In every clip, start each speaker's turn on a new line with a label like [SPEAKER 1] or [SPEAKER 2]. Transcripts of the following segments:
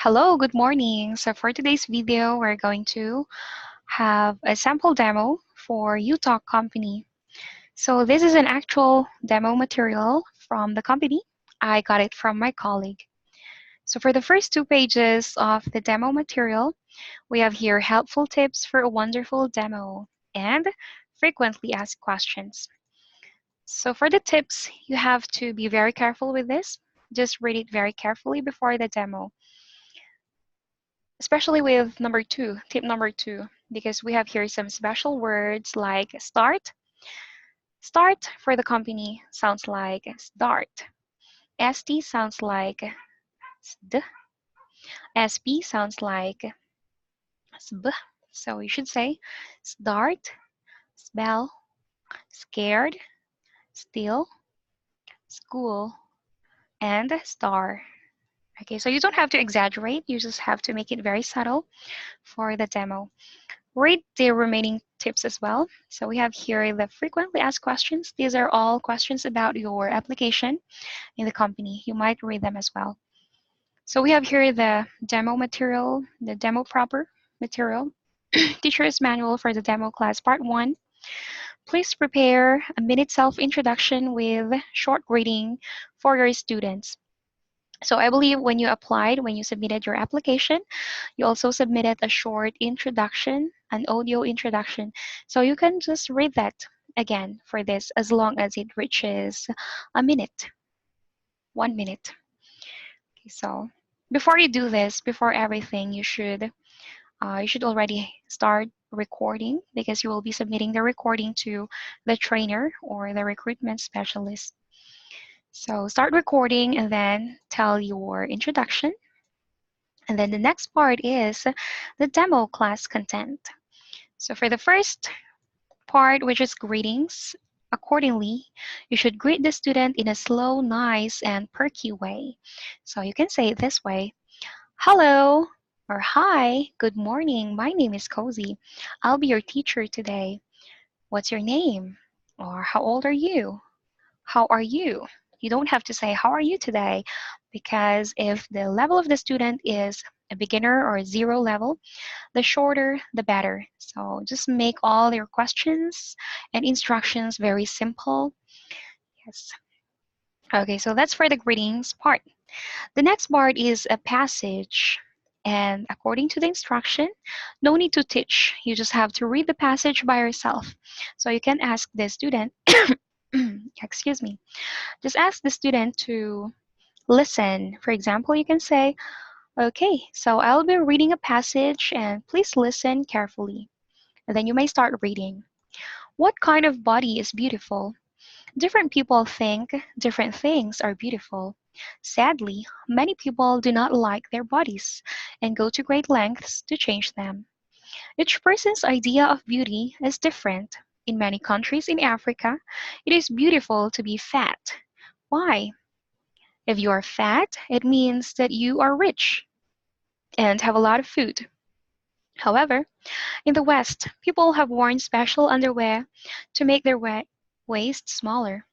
[SPEAKER 1] Hello, good morning. So for today's video, we're going to have a sample demo for UTALK company. So this is an actual demo material from the company. I got it from my colleague. So for the first 2 pages of the demo material, we have here helpful tips for a wonderful demo and frequently asked questions. So for the tips, you have to be very careful with this. Just read it very carefully before the demo. Especially with tip number two, because we have here some special words like start. Start for the company sounds like start. ST sounds like SD. SP sounds like SB. So you should say start, spell, scared, still, school, and star. Okay, so you don't have to exaggerate. You just have to make it very subtle for the demo. Read the remaining tips as well. So we have here the frequently asked questions. These are all questions about your application in the company. You might read them as well. So we have here the demo material, the demo proper material, teacher's manual for the demo class part 1. Please prepare a minute self-introduction with short greeting for your students. So I believe when you submitted your application, you also submitted a short introduction, an audio introduction. So you can just read that again for this as long as it reaches a minute, 1 minute. Okay, so before you do this, before everything, you should already start recording because you will be submitting the recording to the trainer or the recruitment specialist. So start recording and then tell your introduction. And then the next part is the demo class content. So for the first part, which is greetings, accordingly, you should greet the student in a slow, nice, and perky way. So you can say it this way: hello, or hi, good morning, my name is Cosie. I'll be your teacher today. What's your name? Or how old are you? How are you? You don't have to say, how are you today? Because if the level of the student is a beginner or a 0 level, the shorter, the better. So just make all your questions and instructions very simple. Yes. Okay, so that's for the greetings part. The next part is a passage. And according to the instruction, no need to teach. You just have to read the passage by yourself. So you can ask the student, excuse me, just ask the student to listen. For example, you can say, okay, so I'll be reading a passage and please listen carefully. And then you may start reading. What kind of body is beautiful? Different people think different things are beautiful. Sadly, many people do not like their bodies and go to great lengths to change them. Each person's idea of beauty is different. In many countries in Africa, it is beautiful to be fat. Why? If you are fat, it means that you are rich and have a lot of food. However, in the West, people have worn special underwear to make their waist smaller.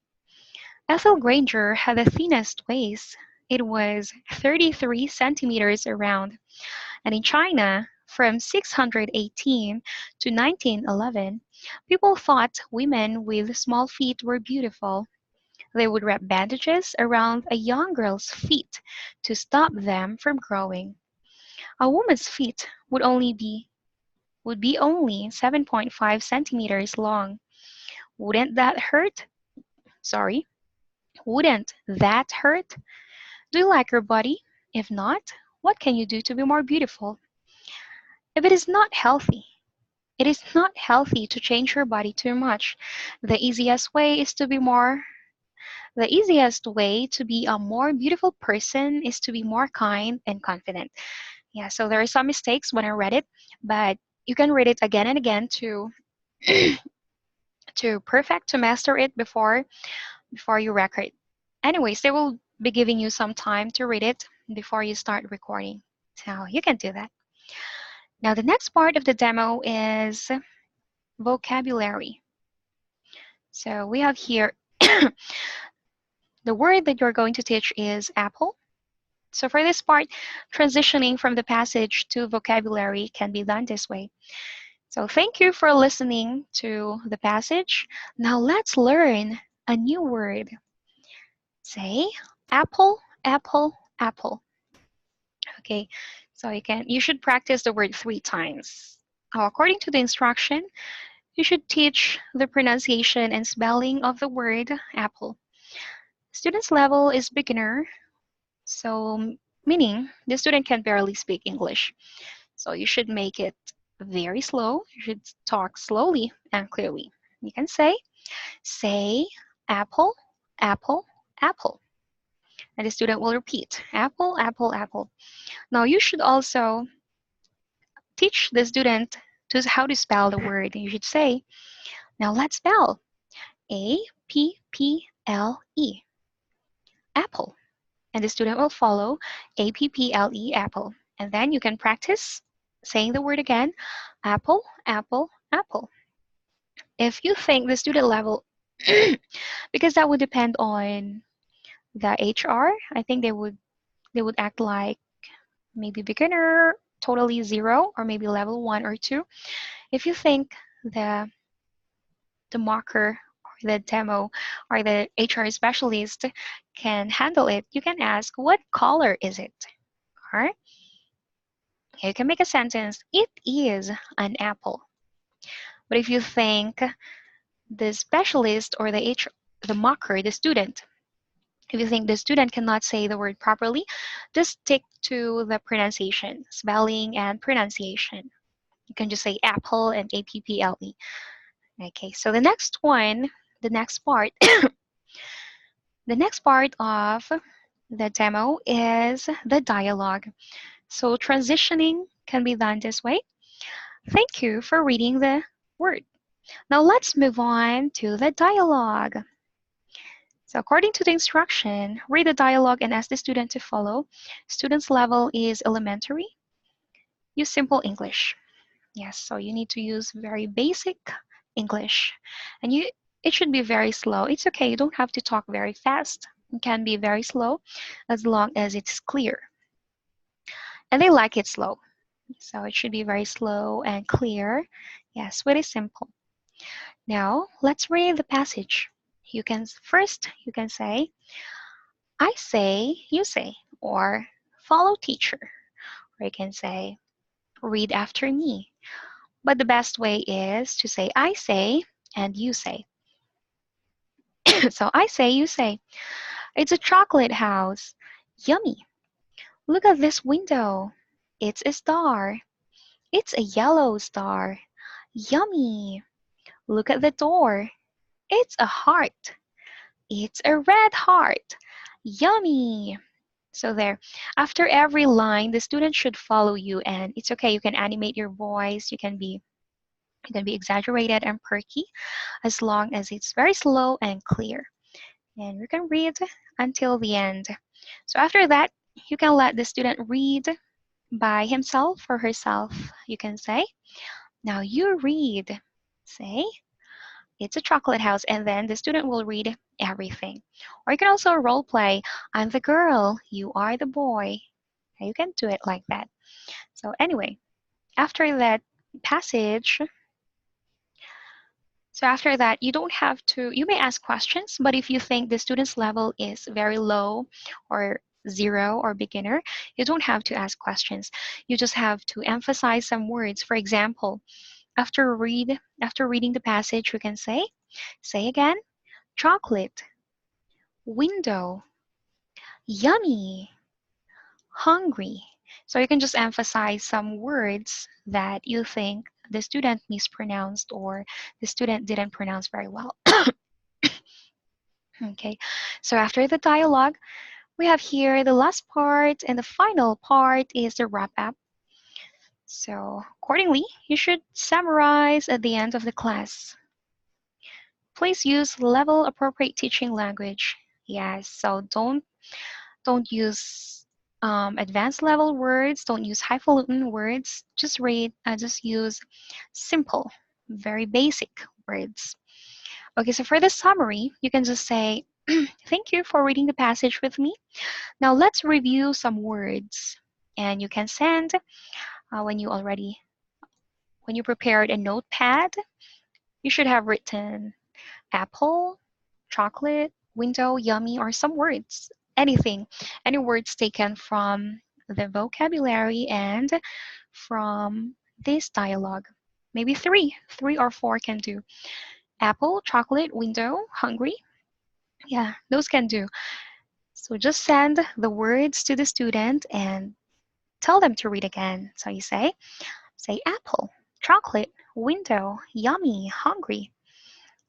[SPEAKER 1] Ethel Granger had the thinnest waist. It was 33 centimeters around. And in China, from 618 to 1911, people thought women with small feet were beautiful. They would wrap bandages around a young girl's feet to stop them from growing. A woman's feet would be only 7.5 centimeters long. Wouldn't that hurt? Sorry, wouldn't that hurt? Do you like your body? If not, what can you do to be more beautiful? If it is not healthy, it is not healthy to change your body too much. The easiest way is to be more The easiest way to be a more beautiful person is to be more kind and confident. Yeah, so there are some mistakes when I read it, but you can read it again and again to to master it before you record. Anyways, they will be giving you some time to read it before you start recording. So you can do that. Now the next part of the demo is vocabulary. So we have here the word that you're going to teach is apple, So for this part, transitioning from the passage to vocabulary can be done this way. So thank you for listening to the passage. Now let's learn a new word. Say apple, apple, apple. Okay, so you should practice the word 3 times. According to the instruction, you should teach the pronunciation and spelling of the word apple. Student's level is beginner, so meaning the student can barely speak English. So you should make it very slow. You should talk slowly and clearly. You can say apple, apple, apple. And the student will repeat apple, apple, apple. Now you should also teach the student to how to spell the word. You should say, now let's spell A-P-P-L-E, apple. And the student will follow A-P-P-L-E, apple. And then you can practice saying the word again, apple, apple, apple. If you think the student level, because that would depend on the HR, I think they would act like maybe beginner, totally 0, or maybe level 1 or 2. If you think the mocker or the demo or the HR specialist can handle it, you can ask, what color is it? Or you can make a sentence, it is an apple. But if you think the specialist or the mocker, the student, if you think the student cannot say the word properly, just stick to the pronunciation, spelling and pronunciation. You can just say apple and A-P-P-L-E. Okay, so the next one, the next part, the next part of the demo is the dialogue. So transitioning can be done this way. Thank you for reading the word. Now let's move on to the dialogue. So according to the instruction, read the dialogue and ask the student to follow. Student's level is elementary. Use simple English. Yes, so you need to use very basic English. And it should be very slow. It's okay, you don't have to talk very fast. It can be very slow as long as it's clear. And they like it slow. So it should be very slow and clear. Yes, very simple. Now, let's read the passage. You can say, I say, you say, or follow teacher. Or you can say, read after me. But the best way is to say, I say, and you say. So I say, you say. It's a chocolate house. Yummy. Look at this window. It's a star. It's a yellow star. Yummy. Look at the door. It's a heart. It's a red heart. Yummy. So there. After every line, the student should follow you, and it's okay. You can animate your voice. You can be exaggerated and perky as long as it's very slow and clear. And you can read until the end. So after that, you can let the student read by himself or herself. You can say, now you read. Say, it's a chocolate house, and then the student will read everything. Or you can also role play, I'm the girl, you are the boy. You can do it like that. So anyway, after that passage, you don't have to, you may ask questions, but if you think the student's level is very low or 0 or beginner, you don't have to ask questions. You just have to emphasize some words. For example, after reading the passage, you can say again, chocolate, window, yummy, hungry. So you can just emphasize some words that you think the student mispronounced or the student didn't pronounce very well. Okay, so after the dialogue, we have here the last part, and the final part is the wrap up. So accordingly, you should summarize at the end of the class. Please use level appropriate teaching language. Yes, so don't use advanced level words. Don't use highfalutin words. Just use simple, very basic words. Okay, so for the summary, you can just say, Thank you for reading the passage with me. Now let's review some words. And you can send when you prepared a notepad, you should have written apple, chocolate, window, yummy, or some words. Anything. Any words taken from the vocabulary and from this dialogue. Maybe three. Three or four can do. Apple, chocolate, window, hungry. Yeah, those can do. So just send the words to the student and tell them to read again. So you say apple, chocolate, window, yummy, hungry,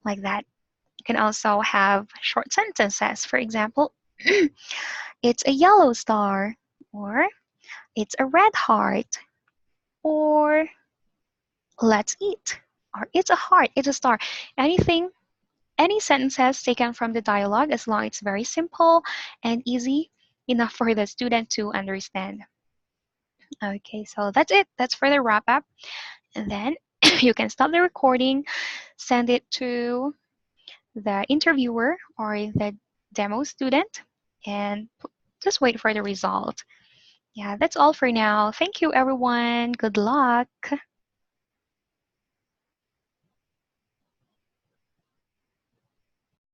[SPEAKER 1] like that. You can also have short sentences. For example, it's a yellow star, or it's a red heart, or let's eat, or it's a heart, it's a star. Anything, any sentences taken from the dialogue, as long as it's very simple and easy enough for the student to understand. Okay, so that's it. That's for the wrap up. And then you can stop the recording, send it to the interviewer or the demo student, and just wait for the result. Yeah, that's all for now. Thank you, everyone. Good luck.